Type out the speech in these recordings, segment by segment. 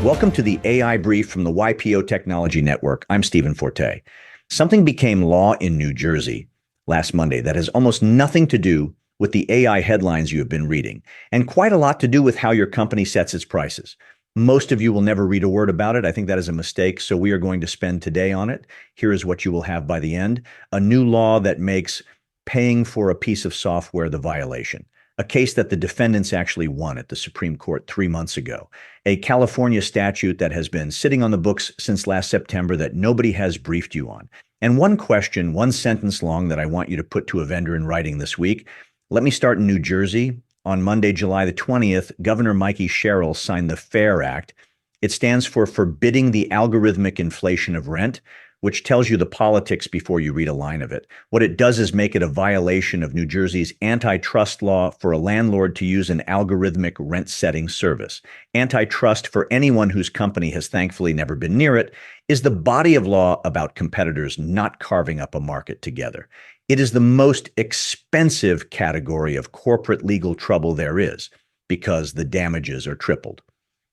Welcome to the AI Brief from the YPO Technology Network. I'm Stephen Forte. Something became law in New Jersey last Monday that has almost nothing to do with the AI headlines you have been reading, and quite a lot to do with how your company sets its prices. Most of you will never read a word about it. I think that is a mistake, so we are going to spend today on it. Here is what you will have by the end. A new law that makes paying for a piece of software the violation. A case that the defendants actually won at the Supreme Court 3 months ago. A California statute that has been sitting on the books since last September that nobody has briefed you on. And one question, one sentence long that I want you to put to a vendor in writing this week. Let me start in New Jersey. On Monday, July the 20th, Governor Mikey Sherrill signed the FAIR Act. It stands for Forbidding the Algorithmic Inflation of Rent, which tells you the politics before you read a line of it. What it does is make it a violation of New Jersey's antitrust law for a landlord to use an algorithmic rent-setting service. Antitrust, for anyone whose company has thankfully never been near it, is the body of law about competitors not carving up a market together. It is the most expensive category of corporate legal trouble there is because the damages are tripled.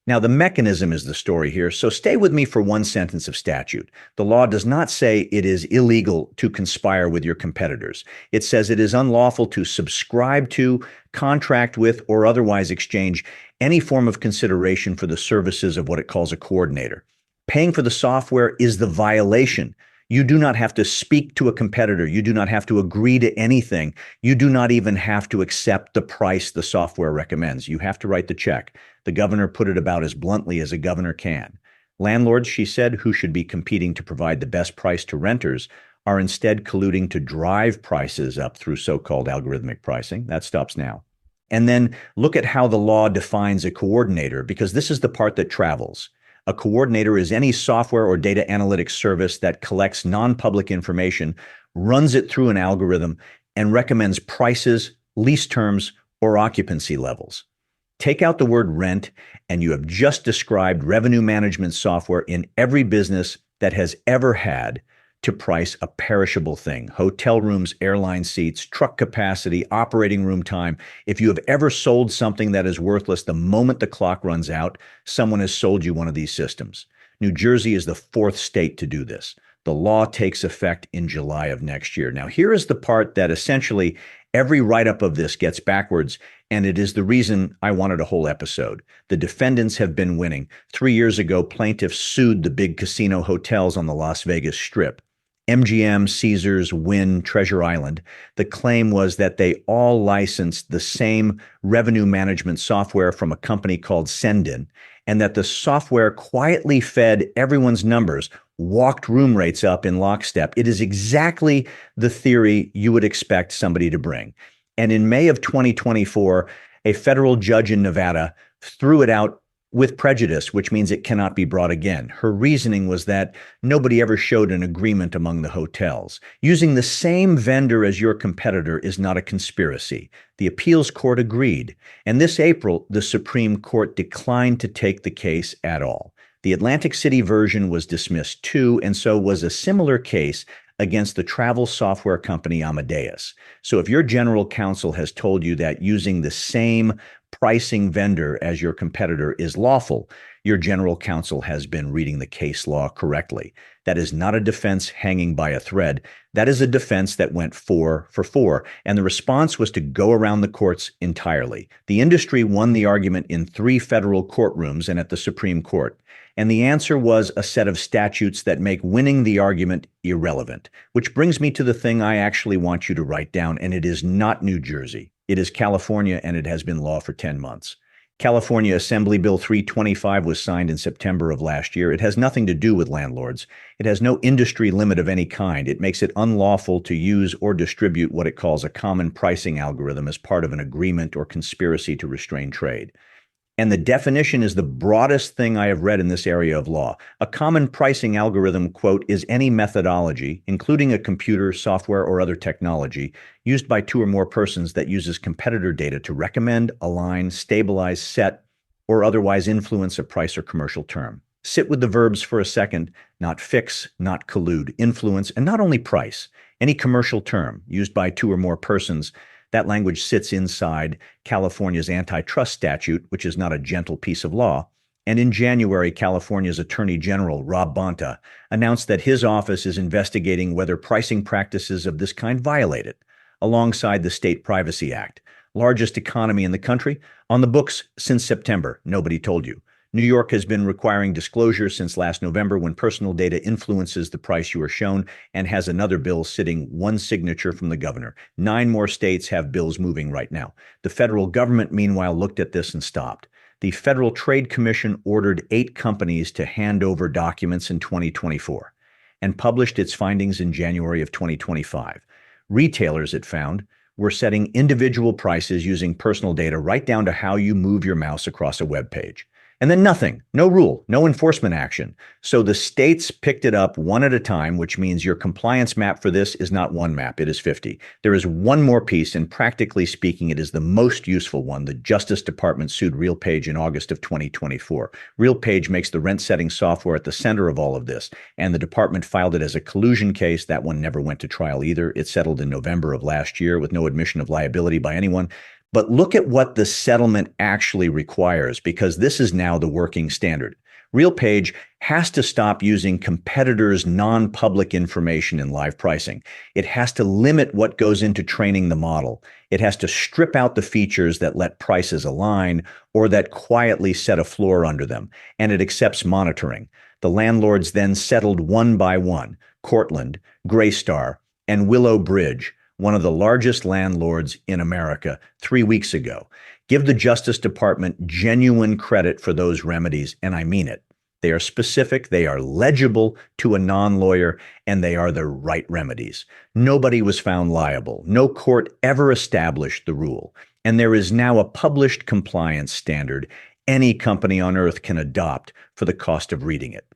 Now, the mechanism is the story here, so stay with me for one sentence of statute. The law does not say it is illegal to conspire with your competitors. It says it is unlawful to subscribe to, contract with, or otherwise exchange any form of consideration for the services of what it calls a coordinator. Paying for the software is the violation. You do not have to speak to a competitor. You do not have to agree to anything. You do not even have to accept the price the software recommends. You have to write the check. The governor put it about as bluntly as a governor can. Landlords, she said, who should be competing to provide the best price to renters are instead colluding to drive prices up through so-called algorithmic pricing. That stops now. And then look at how the law defines a coordinator, because this is the part that travels. A coordinator is any software or data analytics service that collects non-public information, runs it through an algorithm, and recommends prices, lease terms, or occupancy levels. Take out the word rent, and you have just described revenue management software in every business that has ever had to price a perishable thing. Hotel rooms, airline seats, truck capacity, operating room time. If you have ever sold something that is worthless, the moment the clock runs out, someone has sold you one of these systems. New Jersey is the fourth state to do this. The law takes effect in July of next year. Now, here is the part that essentially every write-up of this gets backwards, and it is the reason I wanted a whole episode. The defendants have been winning. 3 years ago, plaintiffs sued the big casino hotels on the Las Vegas Strip. MGM, Caesars, Wynn, Treasure Island. The claim was that they all licensed the same revenue management software from a company called Sendin, and that the software quietly fed everyone's numbers, walked room rates up in lockstep. It is exactly the theory you would expect somebody to bring. And in May of 2024, a federal judge in Nevada threw it out with prejudice, which means it cannot be brought again. Her reasoning was that nobody ever showed an agreement among the hotels. Using the same vendor as your competitor is not a conspiracy. The appeals court agreed. And this April, the Supreme Court declined to take the case at all. The Atlantic City version was dismissed too, and so was a similar case against the travel software company Amadeus. So if your general counsel has told you that using the same pricing vendor as your competitor is lawful, your general counsel has been reading the case law correctly. That is not a defense hanging by a thread. That is a defense that went 4 for 4, and the response was to go around the courts entirely. The industry won the argument in 3 federal courtrooms and at the Supreme Court. And the answer was a set of statutes that make winning the argument irrelevant, which brings me to the thing I actually want you to write down, and it is not New Jersey. It is California, and it has been law for 10 months. California Assembly Bill 325 was signed in September of last year. It has nothing to do with landlords. It has no industry limit of any kind. It makes it unlawful to use or distribute what it calls a common pricing algorithm as part of an agreement or conspiracy to restrain trade. And the definition is the broadest thing I have read in this area of law. A common pricing algorithm, quote, is any methodology, including a computer, software, or other technology, used by 2 or more persons that uses competitor data to recommend, align, stabilize, set, or otherwise influence a price or commercial term. Sit with the verbs for a second, not fix, not collude, influence, and not only price. Any commercial term used by 2 or more persons. That language sits inside California's antitrust statute, which is not a gentle piece of law, And in January, California's Attorney General Rob Bonta announced that his office is investigating whether pricing practices of this kind violate it, alongside the State Privacy Act, largest economy in the country, on the books since September. Nobody told you. New York has been requiring disclosure since last November when personal data influences the price you are shown, and has another bill sitting one signature from the governor. 9 more states have bills moving right now. The federal government, meanwhile, looked at this and stopped. The Federal Trade Commission ordered 8 companies to hand over documents in 2024 and published its findings in January of 2025. Retailers, it found, were setting individual prices using personal data right down to how you move your mouse across a web page. And then nothing, no rule, no enforcement action. So the states picked it up one at a time, which means your compliance map for this is not one map, it is 50. There is one more piece, and practically speaking, it is the most useful one. The Justice Department sued RealPage in August of 2024. RealPage makes the rent-setting software at the center of all of this, and the department filed it as a collusion case. That one never went to trial either. It settled in November of last year with no admission of liability by anyone. But look at what the settlement actually requires, because this is now the working standard. RealPage has to stop using competitors' non-public information in live pricing. It has to limit what goes into training the model. It has to strip out the features that let prices align or that quietly set a floor under them. And it accepts monitoring. The landlords then settled one by one: Cortland, Graystar, and Willow Bridge, one of the largest landlords in America, 3 weeks ago. Give the Justice Department genuine credit for those remedies, and I mean it. They are specific, they are legible to a non-lawyer, and they are the right remedies. Nobody was found liable. No court ever established the rule. And there is now a published compliance standard any company on earth can adopt for the cost of reading it.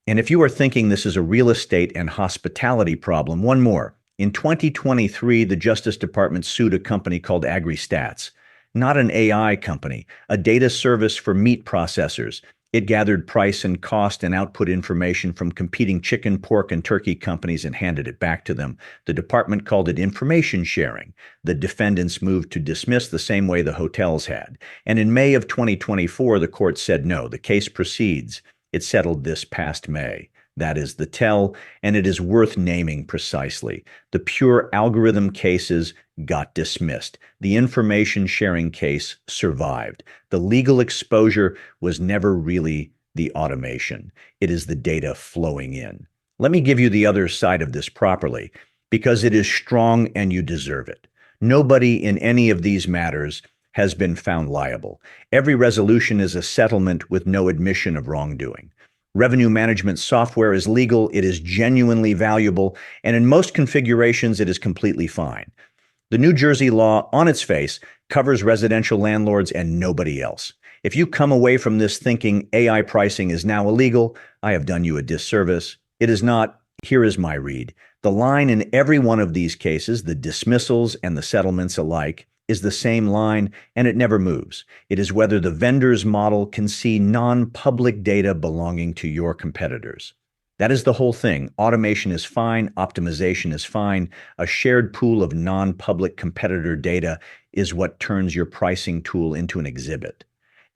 And if you are thinking this is a real estate and hospitality problem, one more. In 2023, the Justice Department sued a company called AgriStats, not an AI company, a data service for meat processors. It gathered price and cost and output information from competing chicken, pork, and turkey companies and handed it back to them. The department called it information sharing. The defendants moved to dismiss the same way the hotels had. And in May of 2024, the court said no, the case proceeds. It settled this past May. That is the tell, and it is worth naming precisely. The pure algorithm cases got dismissed. The information sharing case survived. The legal exposure was never really the automation. It is the data flowing in. Let me give you the other side of this properly, because it is strong and you deserve it. Nobody in any of these matters has been found liable. Every resolution is a settlement with no admission of wrongdoing. Revenue management software is legal, it is genuinely valuable, and in most configurations, it is completely fine. The New Jersey law, on its face, covers residential landlords and nobody else. If you come away from this thinking AI pricing is now illegal, I have done you a disservice. It is not. Here is my read. The line in every one of these cases, the dismissals and the settlements alike, is the same line, and it never moves. It is whether the vendor's model can see non-public data belonging to your competitors. That is the whole thing. Automation is fine. Optimization is fine. A shared pool of non-public competitor data is what turns your pricing tool into an exhibit.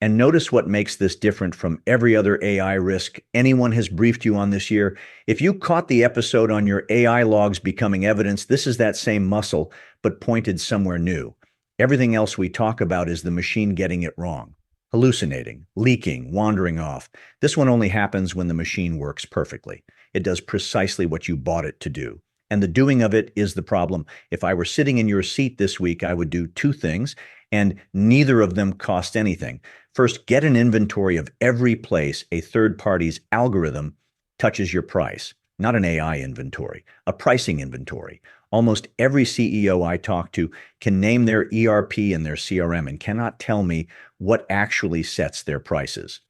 And notice what makes this different from every other AI risk anyone has briefed you on this year. If you caught the episode on your AI logs becoming evidence, this is that same muscle, but pointed somewhere new. Everything else we talk about is the machine getting it wrong, hallucinating, leaking, wandering off. This one only happens when the machine works perfectly. It does precisely what you bought it to do. And the doing of it is the problem. If I were sitting in your seat this week, I would do 2 things, and neither of them cost anything. First, get an inventory of every place a third party's algorithm touches your price. Not an AI inventory, a pricing inventory. Almost every CEO I talk to can name their ERP and their CRM and cannot tell me what actually sets their prices.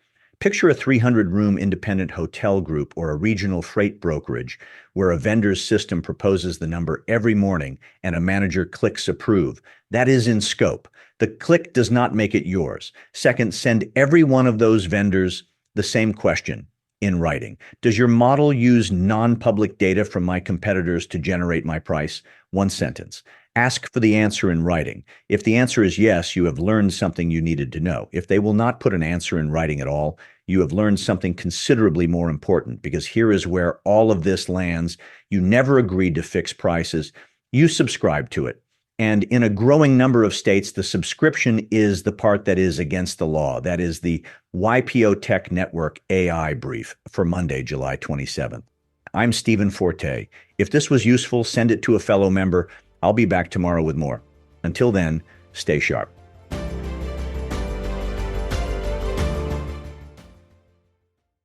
Picture a 300-room independent hotel group or a regional freight brokerage where a vendor's system proposes the number every morning and a manager clicks approve. That is in scope. The click does not make it yours. Second, send every one of those vendors the same question in writing. Does your model use non-public data from my competitors to generate my price? 1 sentence. Ask for the answer in writing. If the answer is yes, you have learned something you needed to know. If they will not put an answer in writing at all, you have learned something considerably more important, because here is where all of this lands. You never agreed to fix prices. You subscribe to it. And in a growing number of states, the subscription is the part that is against the law. That is the YPO Tech Network AI brief for Monday, July 27th. I'm Stephen Forte. If this was useful, send it to a fellow member. I'll be back tomorrow with more. Until then, stay sharp.